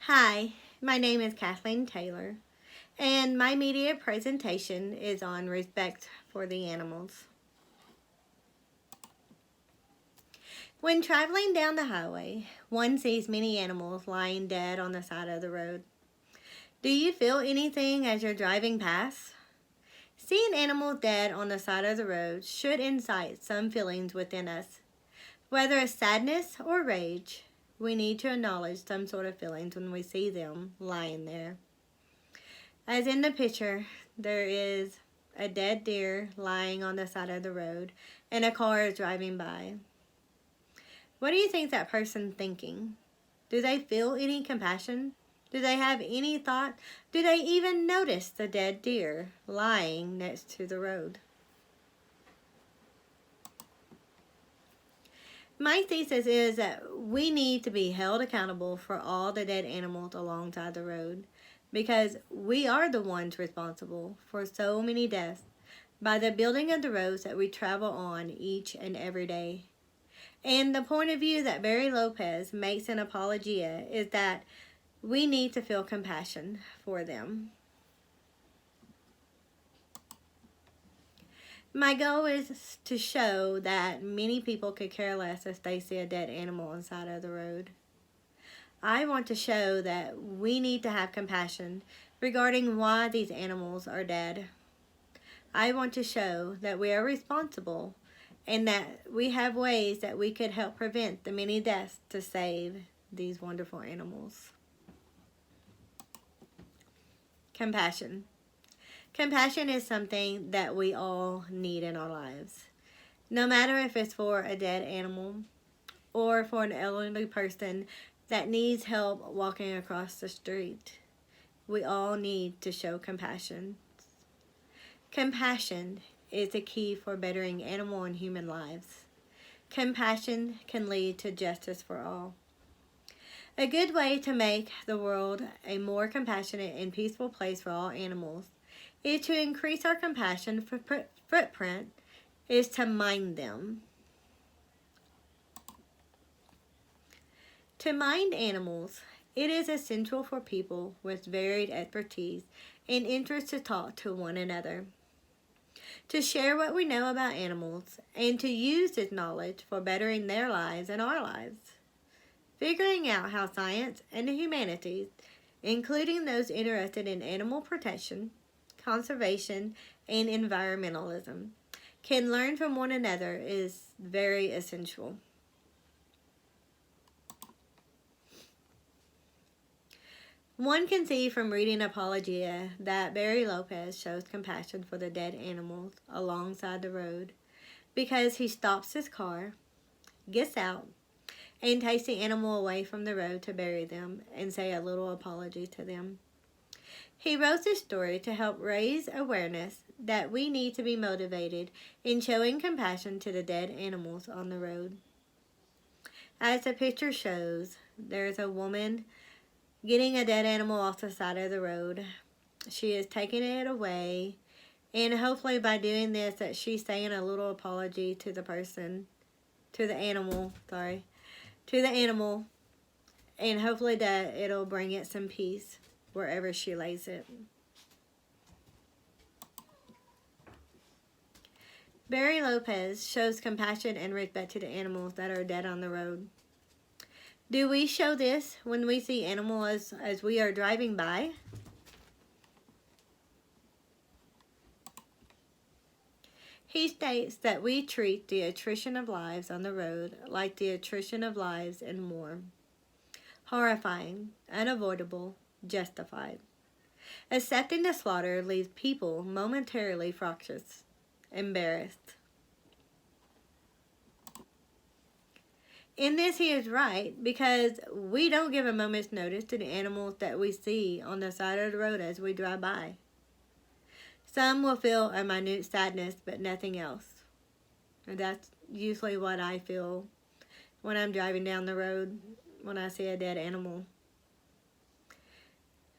Hi, my name is Kathleen Taylor, and my media presentation is on respect for the animals. When traveling down the highway, one sees many animals lying dead on the side of the road. Do you feel anything as you're driving past? Seeing animals dead on the side of the road should incite some feelings within us. Whether it's sadness or rage, we need to acknowledge some sort of feelings when we see them lying there. As in the picture, there is a dead deer lying on the side of the road and a car is driving by. What do you think that person's thinking? Do they feel any compassion? Do they have any thought? Do they even notice the dead deer lying next to the road? My thesis is that we need to be held accountable for all the dead animals alongside the road because we are the ones responsible for so many deaths by the building of the roads that we travel on each and every day. And the point of view that Barry Lopez makes in Apologia is that we need to feel compassion for them. My goal is to show that many people could care less if they see a dead animal on the side of the road. I want to show that we need to have compassion regarding why these animals are dead. I want to show that we are responsible and that we have ways that we could help prevent the many deaths to save these wonderful animals. Compassion. Compassion is something that we all need in our lives. No matter if it's for a dead animal or for an elderly person that needs help walking across the street, we all need to show compassion. Compassion is the key for bettering animal and human lives. Compassion can lead to justice for all. A good way to make the world a more compassionate and peaceful place for all animals is to increase our compassion footprint is to mind them. To mind animals, it is essential for people with varied expertise and interest to talk to one another, to share what we know about animals, and to use this knowledge for bettering their lives and our lives. Figuring out how science and the humanities, including those interested in animal protection, conservation, and environmentalism, can learn from one another is very essential. One can see from reading Apologia that Barry Lopez shows compassion for the dead animals alongside the road because he stops his car, gets out, and takes the animal away from the road to bury them and say a little apology to them. He wrote this story to help raise awareness that we need to be motivated in showing compassion to the dead animals on the road. As the picture shows, there's a woman getting a dead animal off the side of the road. She is taking it away, and hopefully by doing this that she's saying a little apology to the person, to the animal, and hopefully that it'll bring it some peace wherever she lays it. Barry Lopez shows compassion and respect to the animals that are dead on the road. Do we show this when we see animals as we are driving by? He states that we treat the attrition of lives on the road like the attrition of lives in war. Horrifying, unavoidable, justified. Accepting the slaughter leaves people momentarily fractious, embarrassed. In this, he is right because we don't give a moment's notice to the animals that we see on the side of the road as we drive by. Some will feel a minute sadness, but nothing else. And that's usually what I feel when I'm driving down the road when I see a dead animal.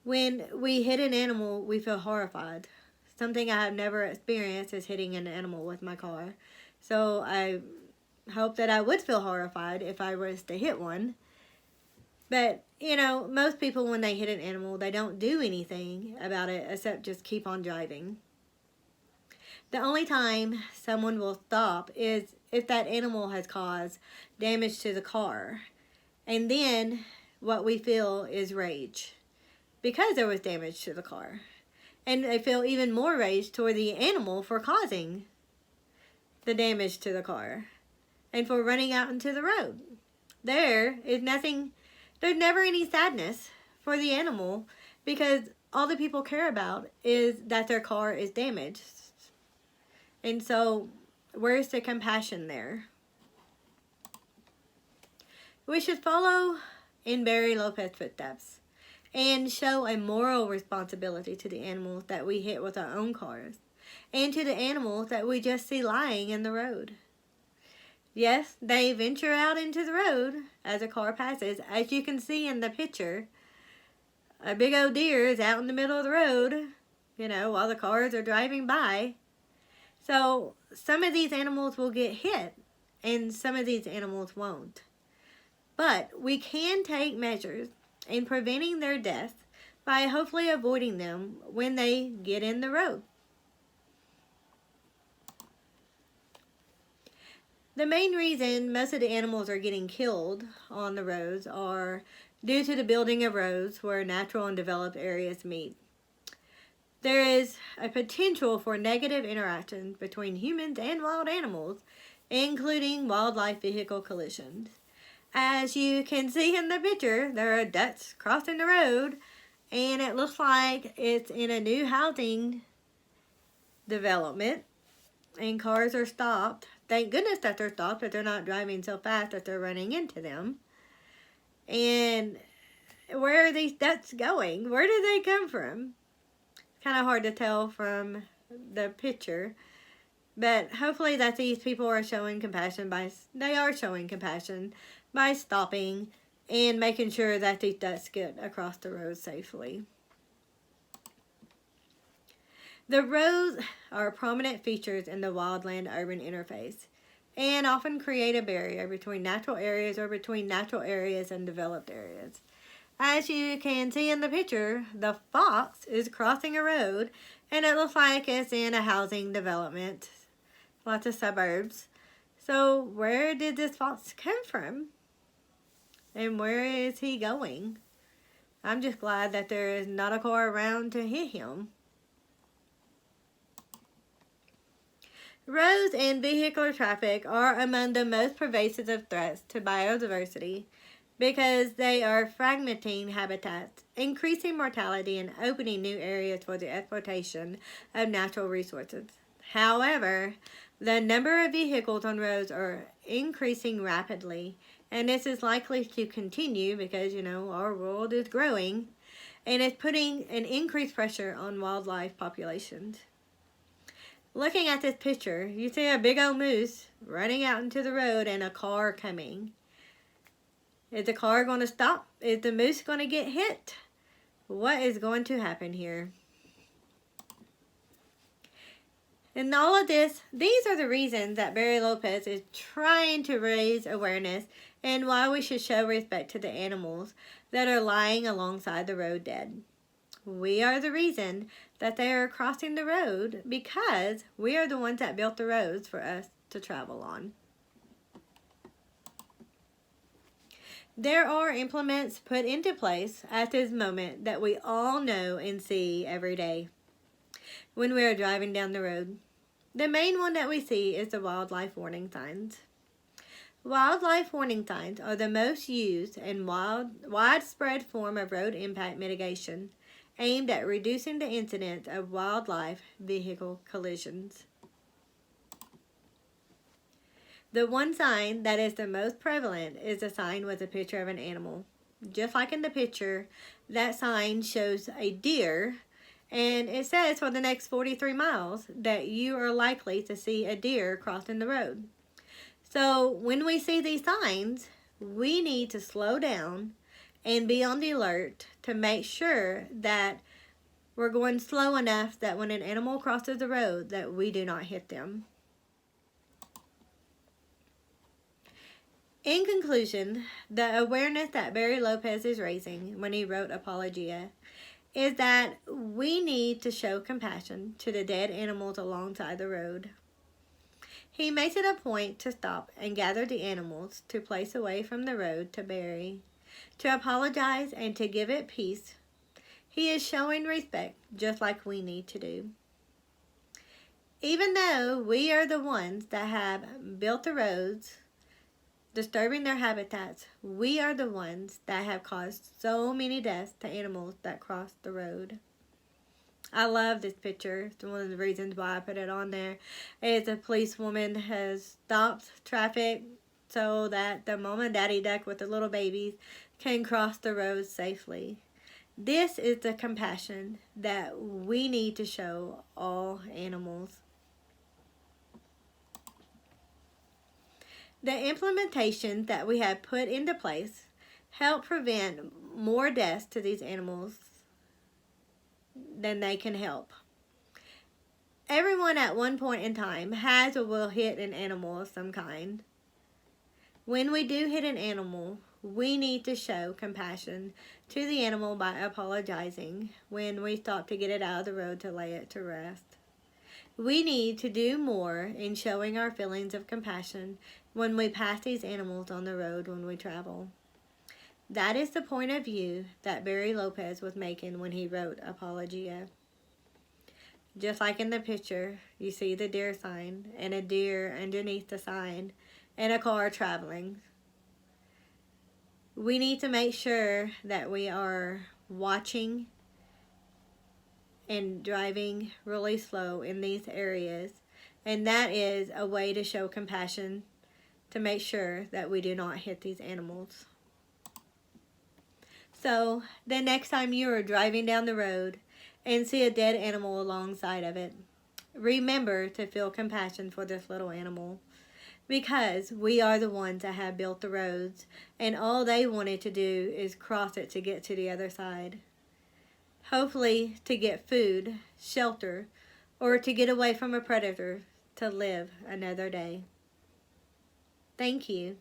When we hit an animal, we feel horrified. Something I have never experienced is hitting an animal with my car. So I hope that I would feel horrified if I was to hit one. But, you know, most people, when they hit an animal, they don't do anything about it except just keep on driving. The only time someone will stop is if that animal has caused damage to the car. And then what we feel is rage because there was damage to the car. And they feel even more rage toward the animal for causing the damage to the car and for running out into the road. There is nothing, there's never any sadness for the animal because all the people care about is that their car is damaged. And so, where's the compassion there? We should follow in Barry Lopez's footsteps and show a moral responsibility to the animals that we hit with our own cars and to the animals that we just see lying in the road. Yes, they venture out into the road as a car passes. As you can see in the picture, a big old deer is out in the middle of the road, you know, while the cars are driving by. So some of these animals will get hit and some of these animals won't. But we can take measures in preventing their death by hopefully avoiding them when they get in the road. The main reason most of the animals are getting killed on the roads are due to the building of roads where natural and developed areas meet. There is a potential for negative interactions between humans and wild animals, including wildlife vehicle collisions. As you can see in the picture, there are ducks crossing the road, and it looks like it's in a new housing development, and cars are stopped. Thank goodness that they're stopped, that they're not driving so fast that they're running into them. And where are these ducks going? Where do they come from? It's kind of hard to tell from the picture. But hopefully that these people are showing compassion by stopping and making sure that these ducks get across the road safely. The roads are prominent features in the wildland-urban interface and often create a barrier between natural areas or between natural areas and developed areas. As you can see in the picture, the fox is crossing a road and it looks like it's in a housing development, lots of suburbs. So where did this fox come from? And where is he going? I'm just glad that there is not a car around to hit him. Roads and vehicular traffic are among the most pervasive of threats to biodiversity because they are fragmenting habitats, increasing mortality, and opening new areas for the exploitation of natural resources. However, the number of vehicles on roads are increasing rapidly, and this is likely to continue because, you know, our world is growing, and it's putting an increased pressure on wildlife populations. Looking at this picture, you see a big old moose running out into the road and a car coming. Is the car going to stop? Is the moose going to get hit? What is going to happen here? And all of this, these are the reasons that Barry Lopez is trying to raise awareness and why we should show respect to the animals that are lying alongside the road dead. We are the reason that they are crossing the road because we are the ones that built the roads for us to travel on. There are implements put into place at this moment that we all know and see every day when we are driving down the road. The main one that we see is the wildlife warning signs. Wildlife warning signs are the most used and widespread form of road impact mitigation aimed at reducing the incidence of wildlife vehicle collisions. The one sign that is the most prevalent is a sign with a picture of an animal. Just like in the picture, that sign shows a deer, and it says for the next 43 miles that you are likely to see a deer crossing the road. So when we see these signs, we need to slow down and be on the alert to make sure that we're going slow enough that when an animal crosses the road that we do not hit them. In conclusion, the awareness that Barry Lopez is raising when he wrote Apologia is that we need to show compassion to the dead animals alongside the road. He makes it a point to stop and gather the animals to place away from the road to bury, to apologize and to give it peace. He is showing respect just like we need to do. Even though we are the ones that have built the roads, disturbing their habitats, we are the ones that have caused so many deaths to animals that cross the road. I love this picture. It's one of the reasons why I put it on there. It's a policewoman has stopped traffic so that the mom and daddy duck with the little babies can cross the road safely. This is the compassion that we need to show all animals. The implementations that we have put into place help prevent more deaths to these animals than they can help. Everyone at one point in time has or will hit an animal of some kind. When we do hit an animal, we need to show compassion to the animal by apologizing when we stop to get it out of the road to lay it to rest. We need to do more in showing our feelings of compassion when we pass these animals on the road when we travel. That is the point of view that Barry Lopez was making when he wrote Apologia. Just like in the picture, you see the deer sign and a deer underneath the sign and a car traveling. We need to make sure that we are watching and driving really slow in these areas, and that is a way to show compassion to make sure that we do not hit these animals. So the next time you are driving down the road and see a dead animal alongside of it, remember to feel compassion for this little animal, because we are the ones that have built the roads, and all they wanted to do is cross it to get to the other side. Hopefully to get food, shelter, or to get away from a predator to live another day. Thank you.